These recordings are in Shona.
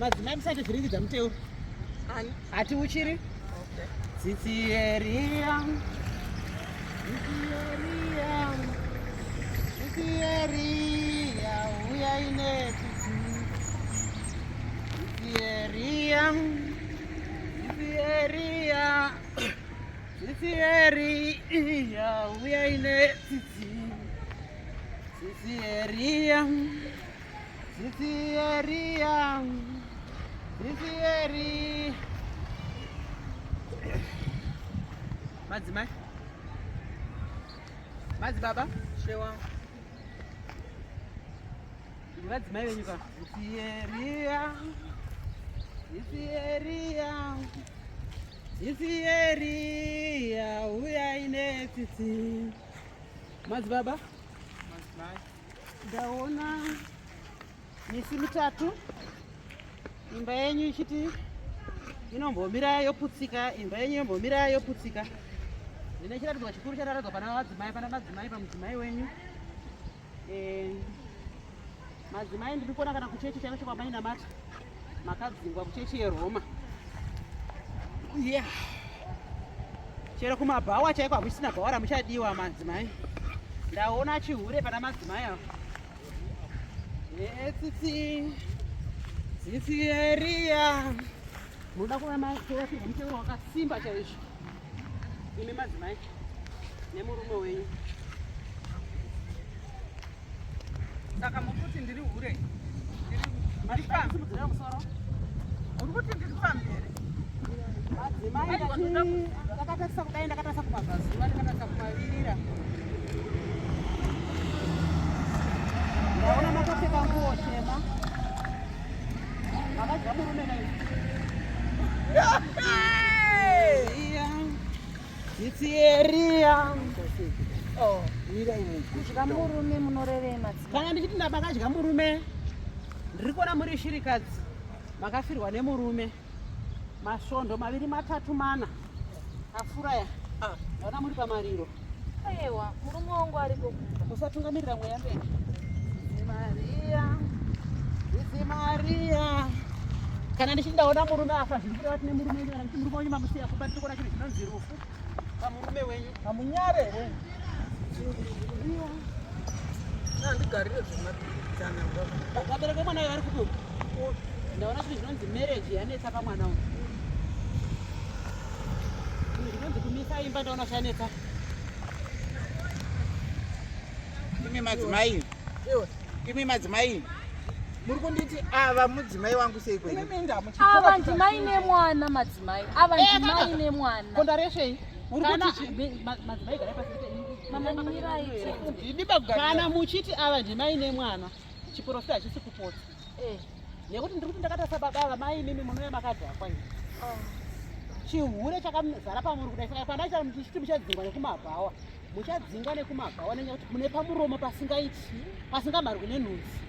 madzimai musati vhiringidza muteu hati uchiri tsitsieria uyai netsitsi tsitsieria uyai netsitsi tsitsieria madzimai madzibaba shewa vadzimai venyu ka tsitsieria uyai netsitsi madzibaba ndaona misi mitatu imba yenyu ichiti inombomira yoputsika imba yenyu inombomira yoputsika ndine chiratidzwa chikuru chataradzwa pana madzimai pamudzimai wenyu madzimai ndiri kuona kana kuchechi chaino chakwamainamata makadzingwa kuchechi yeroma chero kumabhawa chaiko hamusisina bhawa ramuchadiwa madzimai ndaona chihure pana madzimai ava tsitsieria munoda kuva matorafirwa muteuro wakasimba chaizvo imi madzimai nemurume wenyu saka mukuti ndiri hure ndirimudzira musoro urikuti ndiri pamberi madzimai ndakatarisa kudai ndakatarisa kumabvazuva ndakatarisa kumavirira ndaona makapfeka nguo tema makadya murume nai tsitsieria kudya murume munorevei madzimai? kana ndichiti ndamakadya murume ndiri kuona muri shirikadzi makafirwa nemurume masvondo maviri matatu mana afuraya ndaona muri pamariro aiwa murume wangu ariko usatungamirira mweya mberi Maria kana ndichiti ndaona murume afa zviri kureva tine murume wenyu kana kuti murume wenyu mamusiya kuba tiri kuona chinhu chinonzi rufu pamurume wenyu hamunyare here handigarire zvemadzana vabereka mwana uyo vari kudu ndaona chinhu chinonzi mereji yanetsa pamwana uyu chinhu chinonzi kumisa imba ndaona chanetsa imi madzimai muri kunditi ava mudzimai wangu sei kwenyu? Ava ndimai nemwana madzimai. Ava ndimai nemwana. Kondareshei? Madzimai gara pasi. Kana muchiti ava ndimai nemwana chiporofita hachisi kupotsa. Nekuti ndiri kuti ndakatarisa baba ava mai mimi munouya makadhakwa ino. Chihure chakamuzara pamuri kudai saka pandaita muchiti muchadzingwa nekumabhawa. Muchadzingwa nekumabhawa nekuti mune pamuromo pasingamarwi nenhunzi.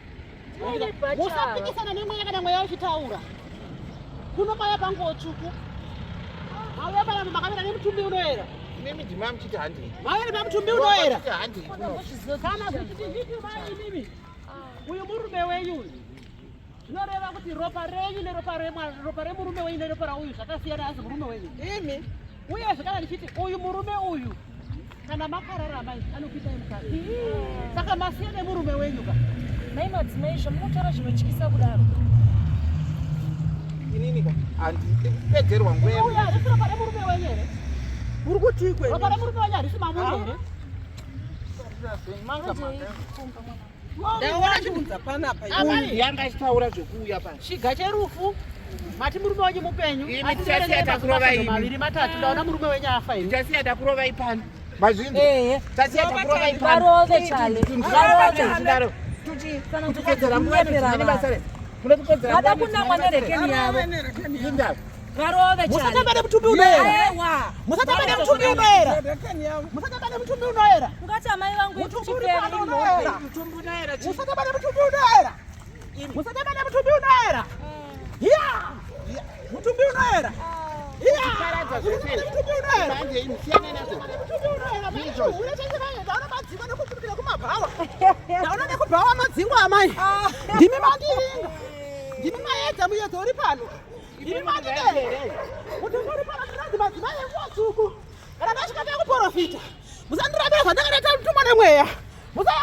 Musapikisana nemweya kana mweya uchitaura. Kunobaya pangotsvuku. Mauya pana makamera nemutumbi unoera. Mimi ndima muchiti handi. Mauya nemutumbi unoera. Handi. Kana kuti nditi mai mimi. Uyu murume wenyu. Zvinoreva kuti ropa renyu neropa remurume wenyu neropa rauyu zvakasiyana asi murume wenyu. Imi. Uyezve kana ndichiti uyu murume uyu kana makararama anokuita mukati. Saka masiya nemurume wenyu ka. Mai madzimai zvamunotaura zvinotyisa kudaro. Inini ka handi kupedzerwa nguva. Uya harisi ropa remurume wenyu here. Muri kuti ikwe. Ropa remurume wenyu harisi mamuri here. Ndaona chiunza panapa. Yanga achitaura zvokuuya pano. Chiga cherufu. Mati murume wenyu mupenyu. Imi tichasiya takurova imi. Maviri matatu ndaona murume wenyu afa imi. Tichasiya takurova ipano. Mazvinzi. Tasiya takurova ipano. Varove chale. Varove. Kana kutokodzera mwana nebasa. Vada kunamwa nerekeni yavo. Linda. Varove chale. Musatamba nemutumbi unoera. Ewa. Musatamba nemutumbi unoera. Musatamba nemutumbi unoera. Ungati amai vangu Mutumbi unoera. Mutumbi unoera. Musatamba nemutumbi unoera. Musatamba nemutumbi unoera. Ya. Mutumbi unoera. Ya. Mutumbi unoera. Manje imusiyane nazo. Mutumbi unoera. Ule chenje vanye ndaona madzingwa nekutumikira kumabhawa. Ndaona nekubhawa madzingwa amai. Ndimi mandiringa. Ndimi munoedza muedza uri pano imi matidere kuti muri pano tinazi madzimai ekuwatsuku kana ndasvika takuprofita musandirambira zvandakadaita mutumwa nemweya musaya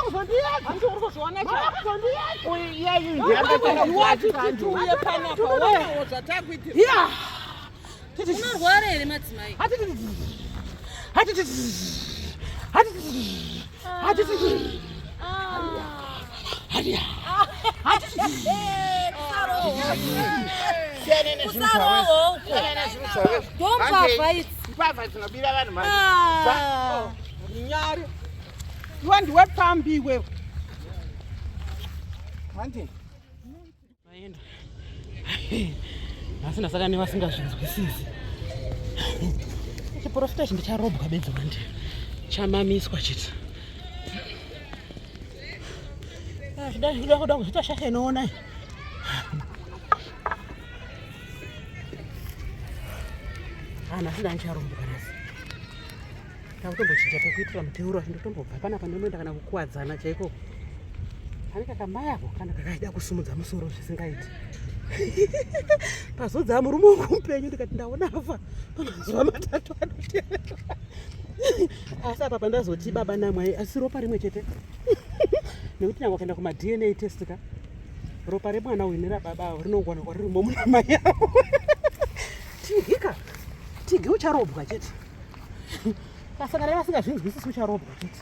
uye panapa wanawo zvatakuitira ya Unorwara here madzimai? Mbavha dzinobira vanhu mari. nyari iwe ndiwe pambi iwewe Manje. vaenda asi ndasaka nevasingazvinzwisisi chiprofita ichi ndicharobwa bedzi wandi chamamiswa chiti zvida kuda kuzvita shasha inoona nhasi ndanicharomboka nasi takutombochinja pekuitira muteuro achindotombobva panapa ndonoenda kana kukuwadzana chaiko ani kakamai ako kana kakaida kusumudza musoro zvisingaiti pazodza murume wangu mupenyu ndikati ndaona afa pamazuva matatu anoteera asi apa pandazoti baba namwai asi ropa rimwe chete nekuti nyangwa kuenda kumadna test ka ropa remwana uyu nerababa avo rinongwanikwa ririmo muna mai avo tigika tigi ucharobwa chete kasangana vasingazvinzwisisi ucharobwa chete